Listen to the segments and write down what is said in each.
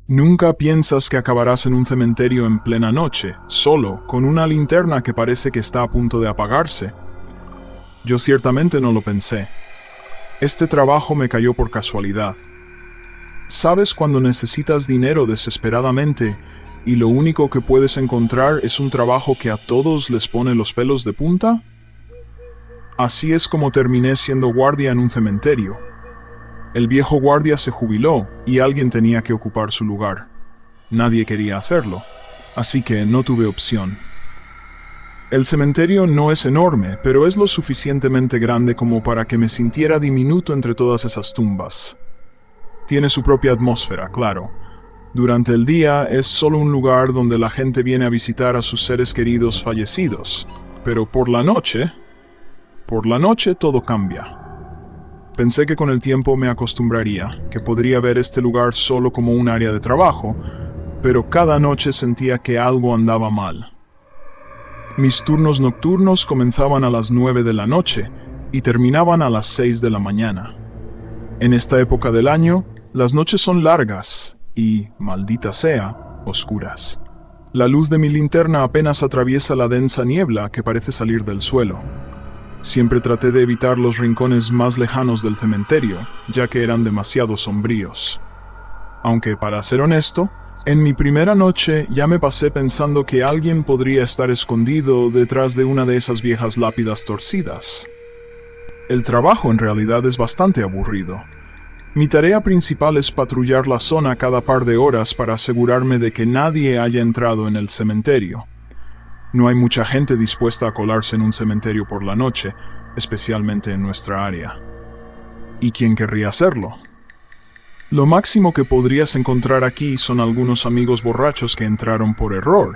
Nunca piensas que acabarás en un cementerio en plena noche, solo, con una linterna que parece que está a punto de apagarse. Yo ciertamente no lo pensé. Este trabajo me cayó por casualidad. ¿Sabes cuando necesitas dinero desesperadamente y lo único que puedes encontrar es un trabajo que a todos les pone los pelos de punta? Así es como terminé siendo guardia en un cementerio. El viejo guardia se jubiló y alguien tenía que ocupar su lugar. Nadie quería hacerlo, así que no tuve opción. El cementerio no es enorme, pero es lo suficientemente grande como para que me sintiera diminuto entre todas esas tumbas. Tiene su propia atmósfera, claro. Durante el día es solo un lugar donde la gente viene a visitar a sus seres queridos fallecidos, pero por la noche todo cambia. Pensé que con el tiempo me acostumbraría, que podría ver este lugar solo como un área de trabajo, pero cada noche sentía que algo andaba mal. Mis turnos nocturnos comenzaban a las 9 de la noche y terminaban a las 6 de la mañana. En esta época del año, las noches son largas y, maldita sea, oscuras. La luz de mi linterna apenas atraviesa la densa niebla que parece salir del suelo. Siempre traté de evitar los rincones más lejanos del cementerio, ya que eran demasiado sombríos. Aunque, para ser honesto, en mi primera noche ya me pasé pensando que alguien podría estar escondido detrás de una de esas viejas lápidas torcidas. El trabajo en realidad es bastante aburrido. Mi tarea principal es patrullar la zona cada par de horas para asegurarme de que nadie haya entrado en el cementerio. No hay mucha gente dispuesta a colarse en un cementerio por la noche, especialmente en nuestra área. ¿Y quién querría hacerlo? Lo máximo que podrías encontrar aquí son algunos amigos borrachos que entraron por error.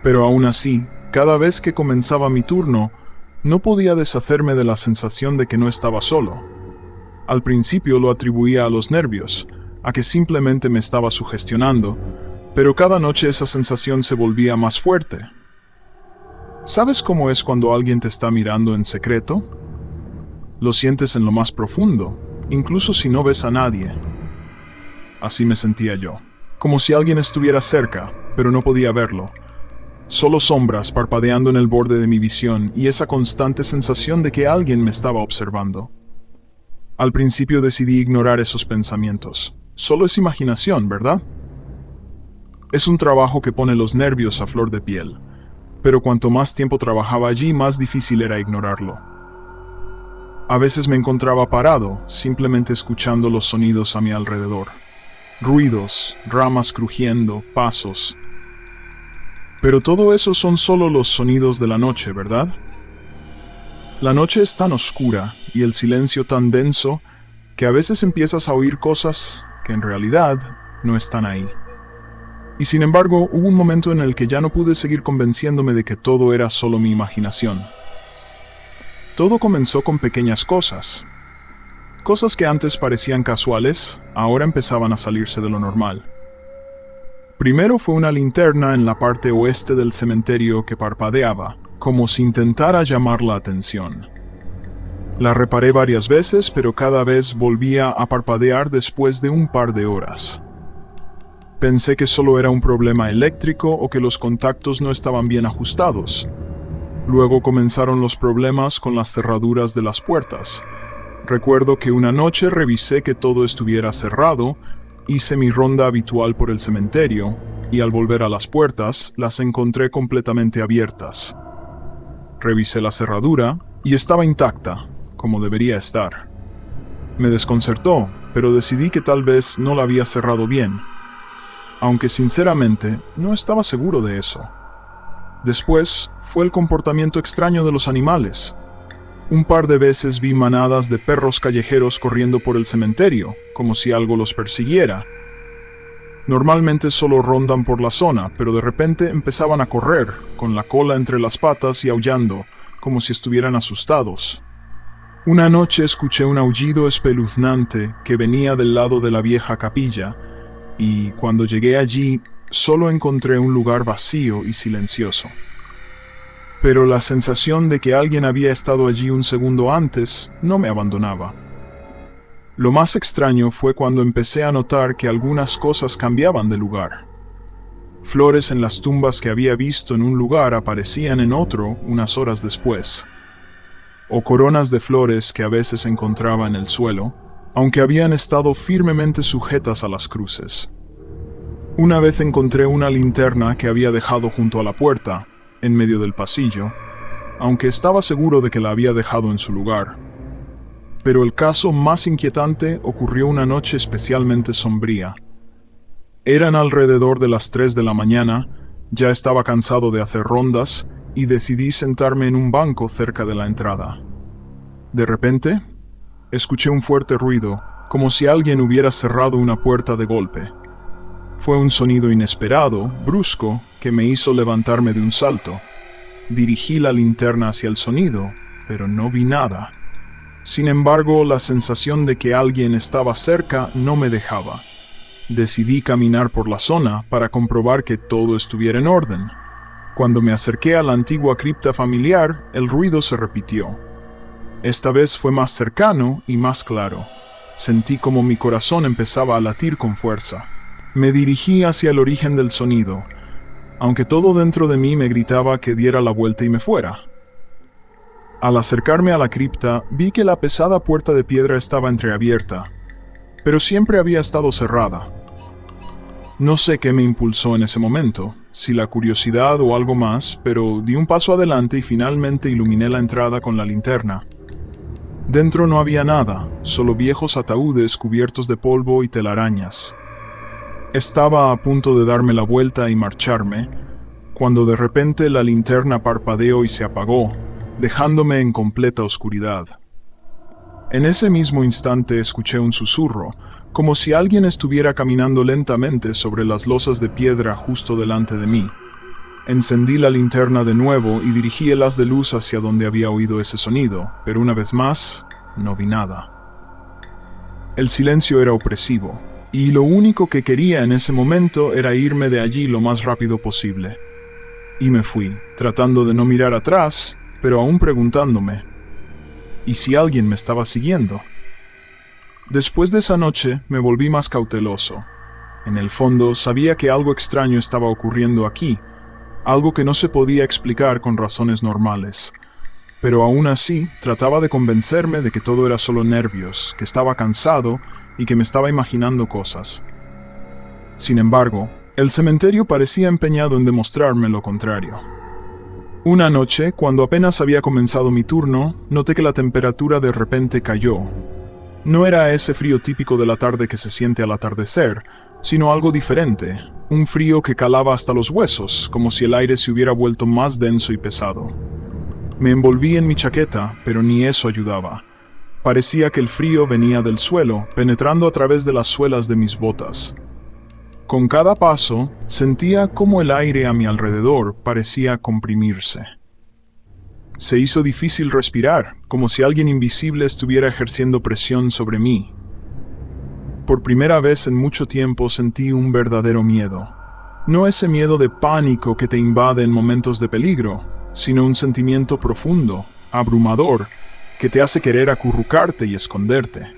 Pero aún así, cada vez que comenzaba mi turno, no podía deshacerme de la sensación de que no estaba solo. Al principio lo atribuía a los nervios, a que simplemente me estaba sugestionando, pero cada noche esa sensación se volvía más fuerte. ¿Sabes cómo es cuando alguien te está mirando en secreto? Lo sientes en lo más profundo, incluso si no ves a nadie. Así me sentía yo, como si alguien estuviera cerca, pero no podía verlo. Solo sombras parpadeando en el borde de mi visión y esa constante sensación de que alguien me estaba observando. Al principio decidí ignorar esos pensamientos. Solo es imaginación, ¿verdad? Es un trabajo que pone los nervios a flor de piel, pero cuanto más tiempo trabajaba allí, más difícil era ignorarlo. A veces me encontraba parado, simplemente escuchando los sonidos a mi alrededor. Ruidos, ramas crujiendo, pasos. Pero todo eso son solo los sonidos de la noche, ¿verdad? La noche es tan oscura y el silencio tan denso que a veces empiezas a oír cosas que en realidad no están ahí. Y sin embargo, hubo un momento en el que ya no pude seguir convenciéndome de que todo era solo mi imaginación. Todo comenzó con pequeñas cosas. Cosas que antes parecían casuales, ahora empezaban a salirse de lo normal. Primero fue una linterna en la parte oeste del cementerio que parpadeaba, como si intentara llamar la atención. La reparé varias veces, pero cada vez volvía a parpadear después de un par de horas. Pensé que solo era un problema eléctrico o que los contactos no estaban bien ajustados. Luego comenzaron los problemas con las cerraduras de las puertas. Recuerdo que una noche revisé que todo estuviera cerrado, hice mi ronda habitual por el cementerio, y al volver a las puertas, las encontré completamente abiertas. Revisé la cerradura, y estaba intacta, como debería estar. Me desconcertó, pero decidí que tal vez no la había cerrado bien, aunque sinceramente no estaba seguro de eso. Después fue el comportamiento extraño de los animales. Un par de veces vi manadas de perros callejeros corriendo por el cementerio, como si algo los persiguiera. Normalmente solo rondan por la zona, pero de repente empezaban a correr, con la cola entre las patas y aullando, como si estuvieran asustados. Una noche escuché un aullido espeluznante que venía del lado de la vieja capilla, y cuando llegué allí, solo encontré un lugar vacío y silencioso. Pero la sensación de que alguien había estado allí un segundo antes no me abandonaba. Lo más extraño fue cuando empecé a notar que algunas cosas cambiaban de lugar. Flores en las tumbas que había visto en un lugar aparecían en otro unas horas después, o coronas de flores que a veces encontraba en el suelo, aunque habían estado firmemente sujetas a las cruces. Una vez encontré una linterna que había dejado junto a la puerta, en medio del pasillo, aunque estaba seguro de que la había dejado en su lugar. Pero el caso más inquietante ocurrió una noche especialmente sombría. Eran alrededor de las 3 de la mañana, ya estaba cansado de hacer rondas y decidí sentarme en un banco cerca de la entrada. De repente, escuché un fuerte ruido, como si alguien hubiera cerrado una puerta de golpe. Fue un sonido inesperado, brusco, que me hizo levantarme de un salto. Dirigí la linterna hacia el sonido, pero no vi nada. Sin embargo, la sensación de que alguien estaba cerca no me dejaba. Decidí caminar por la zona para comprobar que todo estuviera en orden. Cuando me acerqué a la antigua cripta familiar, el ruido se repitió. Esta vez fue más cercano y más claro. Sentí como mi corazón empezaba a latir con fuerza. Me dirigí hacia el origen del sonido, aunque todo dentro de mí me gritaba que diera la vuelta y me fuera. Al acercarme a la cripta, vi que la pesada puerta de piedra estaba entreabierta, pero siempre había estado cerrada. No sé qué me impulsó en ese momento, si la curiosidad o algo más, pero di un paso adelante y finalmente iluminé la entrada con la linterna. Dentro no había nada, solo viejos ataúdes cubiertos de polvo y telarañas. Estaba a punto de darme la vuelta y marcharme, cuando de repente la linterna parpadeó y se apagó, dejándome en completa oscuridad. En ese mismo instante escuché un susurro, como si alguien estuviera caminando lentamente sobre las losas de piedra justo delante de mí. Encendí la linterna de nuevo y dirigí el haz de luz hacia donde había oído ese sonido, pero una vez más, no vi nada. El silencio era opresivo, y lo único que quería en ese momento era irme de allí lo más rápido posible. Y me fui, tratando de no mirar atrás, pero aún preguntándome, ¿y si alguien me estaba siguiendo? Después de esa noche me volví más cauteloso. En el fondo sabía que algo extraño estaba ocurriendo aquí, algo que no se podía explicar con razones normales. Pero aún así trataba de convencerme de que todo era solo nervios, que estaba cansado y que me estaba imaginando cosas. Sin embargo, el cementerio parecía empeñado en demostrarme lo contrario. Una noche, cuando apenas había comenzado mi turno, noté que la temperatura de repente cayó. No era ese frío típico de la tarde que se siente al atardecer, sino algo diferente, un frío que calaba hasta los huesos, como si el aire se hubiera vuelto más denso y pesado. Me envolví en mi chaqueta, pero ni eso ayudaba. Parecía que el frío venía del suelo, penetrando a través de las suelas de mis botas. Con cada paso, sentía cómo el aire a mi alrededor parecía comprimirse. Se hizo difícil respirar, como si alguien invisible estuviera ejerciendo presión sobre mí. Por primera vez en mucho tiempo sentí un verdadero miedo. No ese miedo de pánico que te invade en momentos de peligro, sino un sentimiento profundo, abrumador, que te hace querer acurrucarte y esconderte.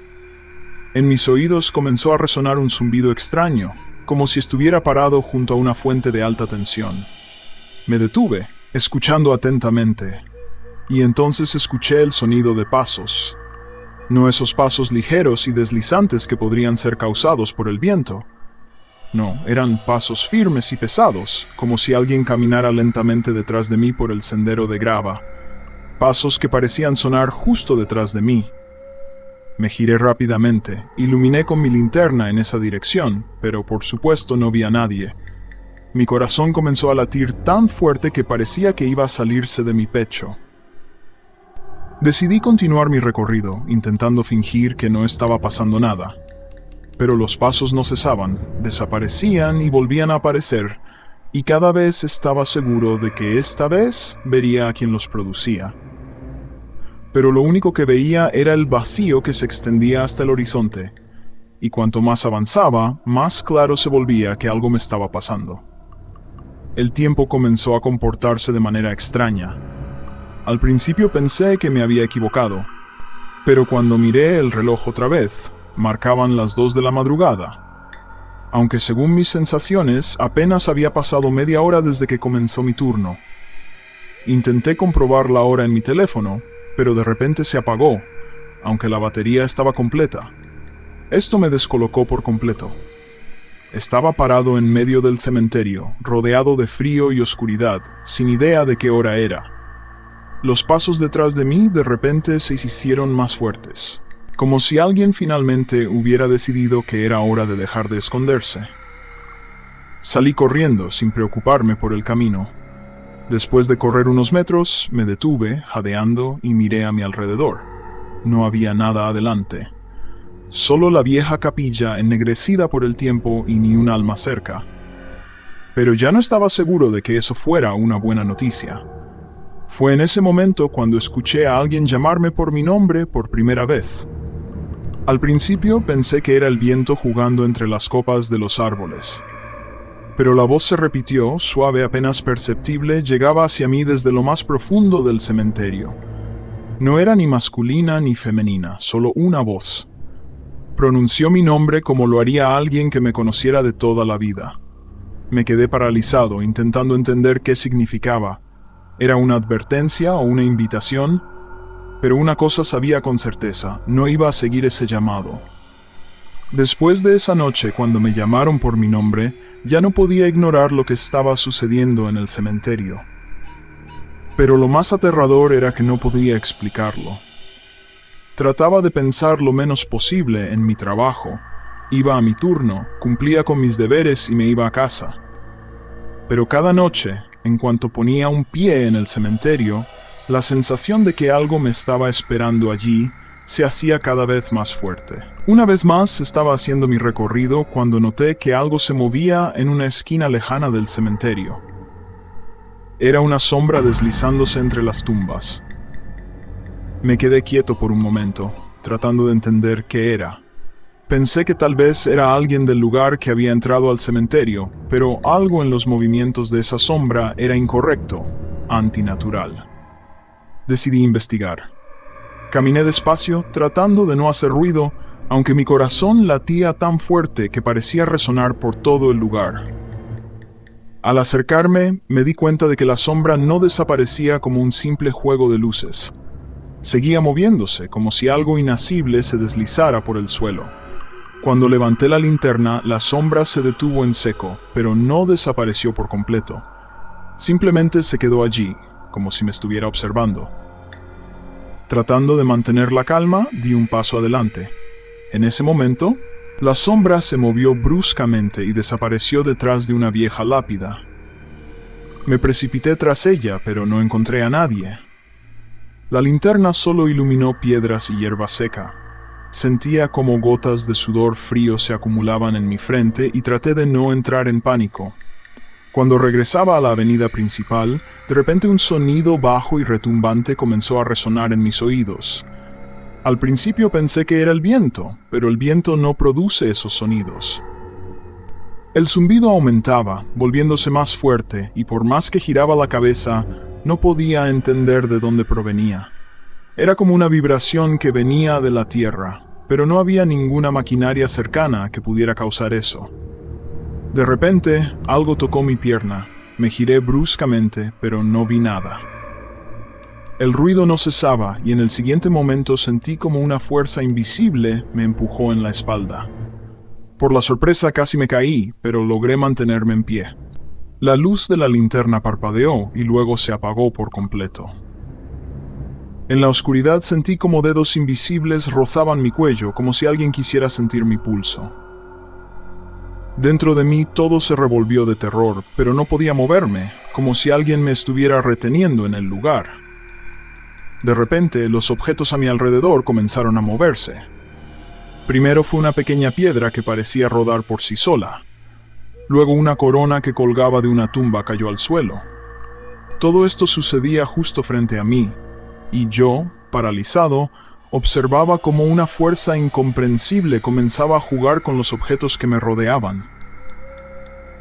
En mis oídos comenzó a resonar un zumbido extraño, como si estuviera parado junto a una fuente de alta tensión. Me detuve, escuchando atentamente, y entonces escuché el sonido de pasos. No esos pasos ligeros y deslizantes que podrían ser causados por el viento. No, eran pasos firmes y pesados, como si alguien caminara lentamente detrás de mí por el sendero de grava. Pasos que parecían sonar justo detrás de mí. Me giré rápidamente, iluminé con mi linterna en esa dirección, pero por supuesto no vi a nadie. Mi corazón comenzó a latir tan fuerte que parecía que iba a salirse de mi pecho. Decidí continuar mi recorrido, intentando fingir que no estaba pasando nada. Pero los pasos no cesaban, desaparecían y volvían a aparecer, y cada vez estaba seguro de que esta vez vería a quien los producía. Pero lo único que veía era el vacío que se extendía hasta el horizonte, y cuanto más avanzaba, más claro se volvía que algo me estaba pasando. El tiempo comenzó a comportarse de manera extraña. Al principio pensé que me había equivocado, pero cuando miré el reloj otra vez, Marcaban las 2 de la madrugada, aunque según mis sensaciones apenas había pasado media hora desde que comenzó mi turno. Intenté comprobar la hora en mi teléfono, pero de repente se apagó, aunque la batería estaba completa. Esto me descolocó por completo. Estaba parado en medio del cementerio, rodeado de frío y oscuridad, sin idea de qué hora era. Los pasos detrás de mí de repente se hicieron más fuertes, como si alguien finalmente hubiera decidido que era hora de dejar de esconderse. Salí corriendo sin preocuparme por el camino. Después de correr unos metros, me detuve, jadeando, y miré a mi alrededor. No había nada adelante. Solo la vieja capilla ennegrecida por el tiempo y ni un alma cerca. Pero ya no estaba seguro de que eso fuera una buena noticia. Fue en ese momento cuando escuché a alguien llamarme por mi nombre por primera vez. Al principio pensé que era el viento jugando entre las copas de los árboles. Pero la voz se repitió, suave, apenas perceptible, llegaba hacia mí desde lo más profundo del cementerio. No era ni masculina ni femenina, solo una voz. Pronunció mi nombre como lo haría alguien que me conociera de toda la vida. Me quedé paralizado, intentando entender qué significaba. ¿Era una advertencia o una invitación? Pero una cosa sabía con certeza, no iba a seguir ese llamado. Después de esa noche, cuando me llamaron por mi nombre, ya no podía ignorar lo que estaba sucediendo en el cementerio. Pero lo más aterrador era que no podía explicarlo. Trataba de pensar lo menos posible en mi trabajo. Iba a mi turno, cumplía con mis deberes y me iba a casa. Pero cada noche, en cuanto ponía un pie en el cementerio, la sensación de que algo me estaba esperando allí se hacía cada vez más fuerte. Una vez más estaba haciendo mi recorrido cuando noté que algo se movía en una esquina lejana del cementerio. Era una sombra deslizándose entre las tumbas. Me quedé quieto por un momento, tratando de entender qué era. Pensé que tal vez era alguien del lugar que había entrado al cementerio, pero algo en los movimientos de esa sombra era incorrecto, antinatural. Decidí investigar. Caminé despacio, tratando de no hacer ruido, aunque mi corazón latía tan fuerte que parecía resonar por todo el lugar. Al acercarme, me di cuenta de que la sombra no desaparecía como un simple juego de luces. Seguía moviéndose, como si algo inasible se deslizara por el suelo. Cuando levanté la linterna, la sombra se detuvo en seco, pero no desapareció por completo. Simplemente se quedó allí, como si me estuviera observando. Tratando de mantener la calma, di un paso adelante. En ese momento, la sombra se movió bruscamente y desapareció detrás de una vieja lápida. Me precipité tras ella, pero no encontré a nadie. La linterna solo iluminó piedras y hierba seca. Sentía como gotas de sudor frío se acumulaban en mi frente y traté de no entrar en pánico. Cuando regresaba a la avenida principal, de repente un sonido bajo y retumbante comenzó a resonar en mis oídos. Al principio pensé que era el viento, pero el viento no produce esos sonidos. El zumbido aumentaba, volviéndose más fuerte, y por más que giraba la cabeza, no podía entender de dónde provenía. Era como una vibración que venía de la tierra, pero no había ninguna maquinaria cercana que pudiera causar eso. De repente, algo tocó mi pierna. Me giré bruscamente, pero no vi nada. El ruido no cesaba, y en el siguiente momento sentí como una fuerza invisible me empujó en la espalda. Por la sorpresa casi me caí, pero logré mantenerme en pie. La luz de la linterna parpadeó y luego se apagó por completo. En la oscuridad sentí como dedos invisibles rozaban mi cuello, como si alguien quisiera sentir mi pulso. Dentro de mí todo se revolvió de terror, pero no podía moverme, como si alguien me estuviera reteniendo en el lugar. De repente, los objetos a mi alrededor comenzaron a moverse. Primero fue una pequeña piedra que parecía rodar por sí sola. Luego una corona que colgaba de una tumba cayó al suelo. Todo esto sucedía justo frente a mí, y yo, paralizado, observaba cómo una fuerza incomprensible comenzaba a jugar con los objetos que me rodeaban.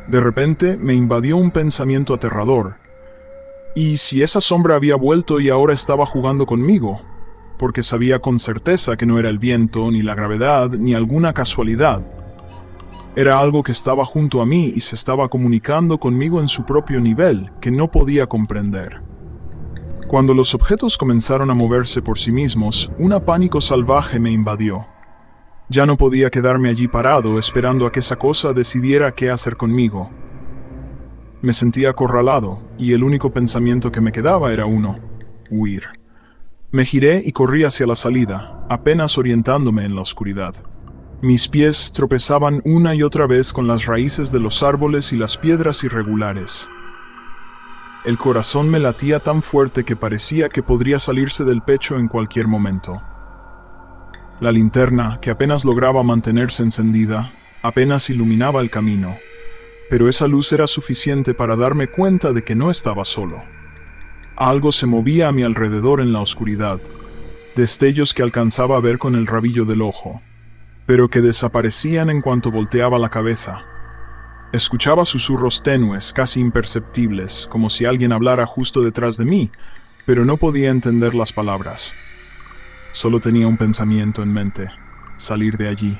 De repente me invadió un pensamiento aterrador. ¿Y si esa sombra había vuelto y ahora estaba jugando conmigo? porque sabía con certeza que no era el viento, ni la gravedad, ni alguna casualidad. Era algo que estaba junto a mí y se estaba comunicando conmigo en su propio nivel, que no podía comprender. Cuando los objetos comenzaron a moverse por sí mismos, un pánico salvaje me invadió. Ya no podía quedarme allí parado esperando a que esa cosa decidiera qué hacer conmigo. Me sentía acorralado, y el único pensamiento que me quedaba era uno: huir. Me giré y corrí hacia la salida, apenas orientándome en la oscuridad. Mis pies tropezaban una y otra vez con las raíces de los árboles y las piedras irregulares. El corazón me latía tan fuerte que parecía que podría salirse del pecho en cualquier momento. La linterna, que apenas lograba mantenerse encendida, apenas iluminaba el camino, pero esa luz era suficiente para darme cuenta de que no estaba solo. Algo se movía a mi alrededor en la oscuridad, destellos que alcanzaba a ver con el rabillo del ojo, pero que desaparecían en cuanto volteaba la cabeza. Escuchaba susurros tenues, casi imperceptibles, como si alguien hablara justo detrás de mí, pero no podía entender las palabras. Solo tenía un pensamiento en mente: salir de allí.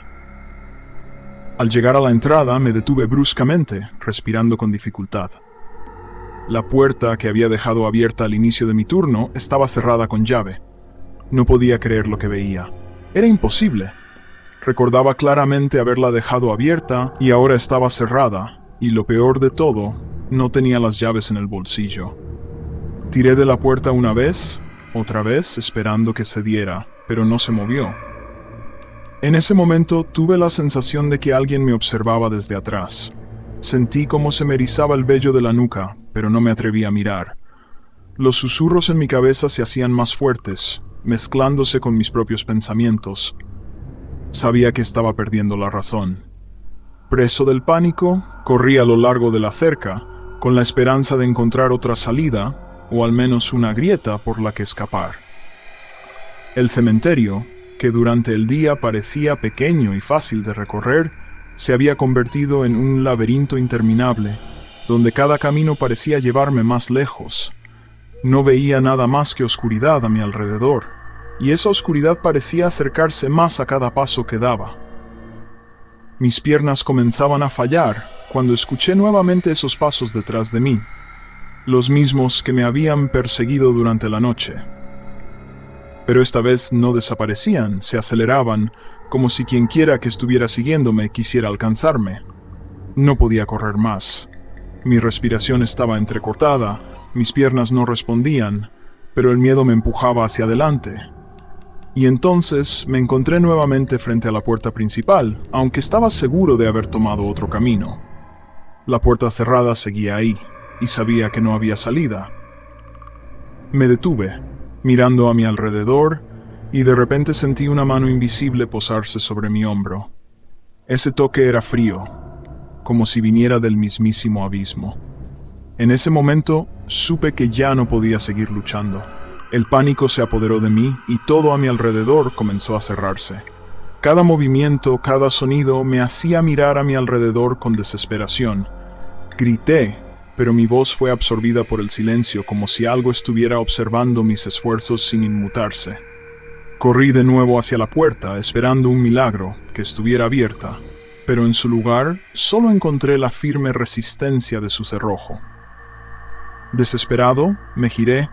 Al llegar a la entrada me detuve bruscamente, respirando con dificultad. La puerta que había dejado abierta al inicio de mi turno estaba cerrada con llave. No podía creer lo que veía. Era imposible. Recordaba claramente haberla dejado abierta y ahora estaba cerrada, y lo peor de todo, no tenía las llaves en el bolsillo. Tiré de la puerta una vez, otra vez, esperando que cediera, pero no se movió. En ese momento tuve la sensación de que alguien me observaba desde atrás. Sentí cómo se me erizaba el vello de la nuca, pero no me atreví a mirar. Los susurros en mi cabeza se hacían más fuertes, mezclándose con mis propios pensamientos. Sabía que estaba perdiendo la razón. Preso del pánico, corrí a lo largo de la cerca, con la esperanza de encontrar otra salida, o al menos una grieta por la que escapar. El cementerio, que durante el día parecía pequeño y fácil de recorrer, se había convertido en un laberinto interminable, donde cada camino parecía llevarme más lejos. No veía nada más que oscuridad a mi alrededor, y esa oscuridad parecía acercarse más a cada paso que daba. Mis piernas comenzaban a fallar cuando escuché nuevamente esos pasos detrás de mí, los mismos que me habían perseguido durante la noche. Pero esta vez no desaparecían, se aceleraban, como si quienquiera que estuviera siguiéndome quisiera alcanzarme. No podía correr más. Mi respiración estaba entrecortada, mis piernas no respondían, pero el miedo me empujaba hacia adelante. Y entonces me encontré nuevamente frente a la puerta principal, aunque estaba seguro de haber tomado otro camino. La puerta cerrada seguía ahí, y sabía que no había salida. Me detuve, mirando a mi alrededor, y de repente sentí una mano invisible posarse sobre mi hombro. Ese toque era frío, como si viniera del mismísimo abismo. En ese momento supe que ya no podía seguir luchando. El pánico se apoderó de mí y todo a mi alrededor comenzó a cerrarse. Cada movimiento, cada sonido me hacía mirar a mi alrededor con desesperación. Grité, pero mi voz fue absorbida por el silencio como si algo estuviera observando mis esfuerzos sin inmutarse. Corrí de nuevo hacia la puerta, esperando un milagro, que estuviera abierta, pero en su lugar solo encontré la firme resistencia de su cerrojo. Desesperado, me giré,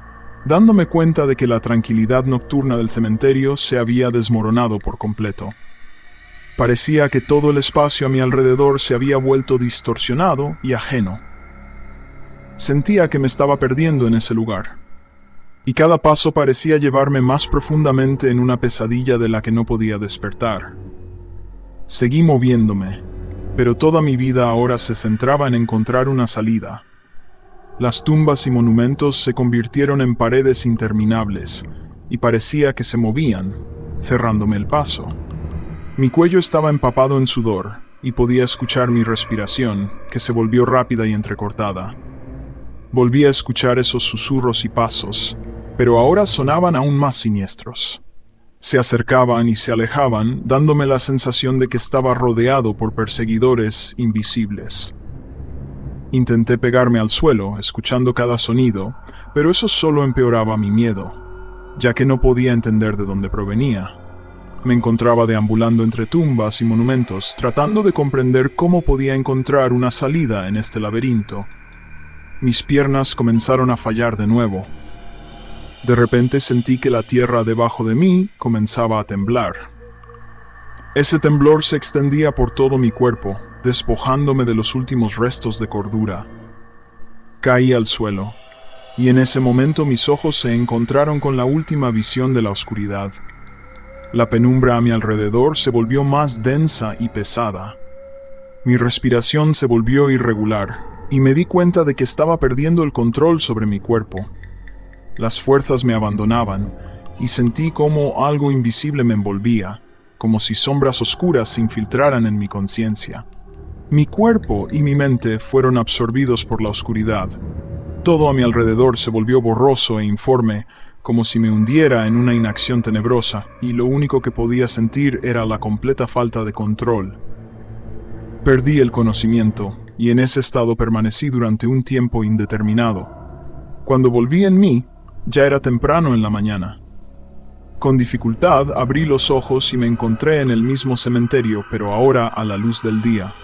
dándome cuenta de que la tranquilidad nocturna del cementerio se había desmoronado por completo. Parecía que todo el espacio a mi alrededor se había vuelto distorsionado y ajeno. Sentía que me estaba perdiendo en ese lugar, y cada paso parecía llevarme más profundamente en una pesadilla de la que no podía despertar. Seguí moviéndome, pero toda mi vida ahora se centraba en encontrar una salida. Las tumbas y monumentos se convirtieron en paredes interminables, y parecía que se movían, cerrándome el paso. Mi cuello estaba empapado en sudor, y podía escuchar mi respiración, que se volvió rápida y entrecortada. Volví a escuchar esos susurros y pasos, pero ahora sonaban aún más siniestros. Se acercaban y se alejaban, dándome la sensación de que estaba rodeado por perseguidores invisibles. Intenté pegarme al suelo, escuchando cada sonido, pero eso solo empeoraba mi miedo. ya que no podía entender de dónde provenía. Me encontraba deambulando entre tumbas y monumentos, tratando de comprender cómo podía encontrar una salida en este laberinto. Mis piernas comenzaron a fallar de nuevo. De repente sentí que la tierra debajo de mí comenzaba a temblar. Ese temblor se extendía por todo mi cuerpo, despojándome de los últimos restos de cordura. Caí al suelo, y en ese momento mis ojos se encontraron con la última visión de la oscuridad. La penumbra a mi alrededor se volvió más densa y pesada. Mi respiración se volvió irregular, y me di cuenta de que estaba perdiendo el control sobre mi cuerpo. Las fuerzas me abandonaban, y sentí como algo invisible me envolvía, como si sombras oscuras se infiltraran en mi conciencia. Mi cuerpo y mi mente fueron absorbidos por la oscuridad. Todo a mi alrededor se volvió borroso e informe, como si me hundiera en una inacción tenebrosa, y lo único que podía sentir era la completa falta de control. Perdí el conocimiento, y en ese estado permanecí durante un tiempo indeterminado. Cuando volví en mí, ya era temprano en la mañana. Con dificultad abrí los ojos y me encontré en el mismo cementerio, pero ahora a la luz del día.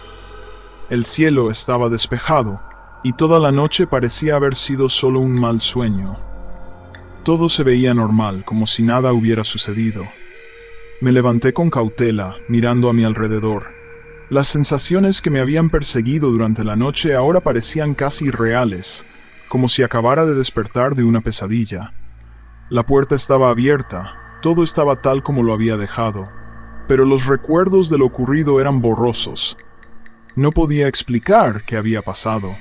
El cielo estaba despejado, y toda la noche parecía haber sido solo un mal sueño. Todo se veía normal, como si nada hubiera sucedido. Me levanté con cautela, mirando a mi alrededor. Las sensaciones que me habían perseguido durante la noche ahora parecían casi reales, como si acabara de despertar de una pesadilla. La puerta estaba abierta, todo estaba tal como lo había dejado, pero los recuerdos de lo ocurrido eran borrosos. No podía explicar qué había pasado.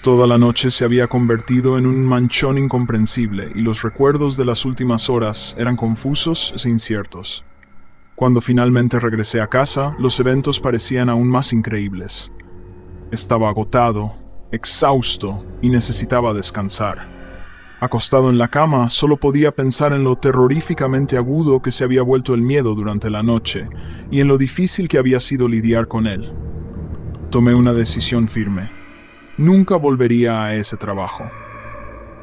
Toda la noche se había convertido en un manchón incomprensible y los recuerdos de las últimas horas eran confusos e inciertos. Cuando finalmente regresé a casa, los eventos parecían aún más increíbles. Estaba agotado, exhausto y necesitaba descansar. Acostado en la cama, solo podía pensar en lo terroríficamente agudo que se había vuelto el miedo durante la noche y en lo difícil que había sido lidiar con él. Tomé una decisión firme. Nunca volvería a ese trabajo.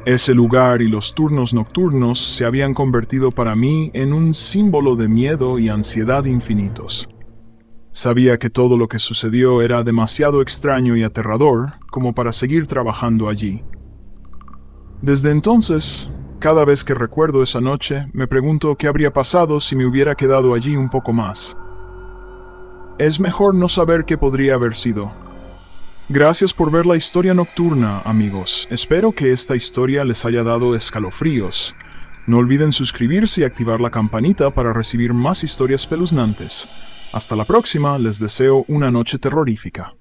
Ese lugar y los turnos nocturnos se habían convertido para mí en un símbolo de miedo y ansiedad infinitos. Sabía que todo lo que sucedió era demasiado extraño y aterrador como para seguir trabajando allí. Desde entonces, cada vez que recuerdo esa noche, me pregunto qué habría pasado si me hubiera quedado allí un poco más. Es mejor no saber qué podría haber sido. Gracias por ver la historia nocturna, amigos. Espero que esta historia les haya dado escalofríos. No olviden suscribirse y activar la campanita para recibir más historias espeluznantes. Hasta la próxima, les deseo una noche terrorífica.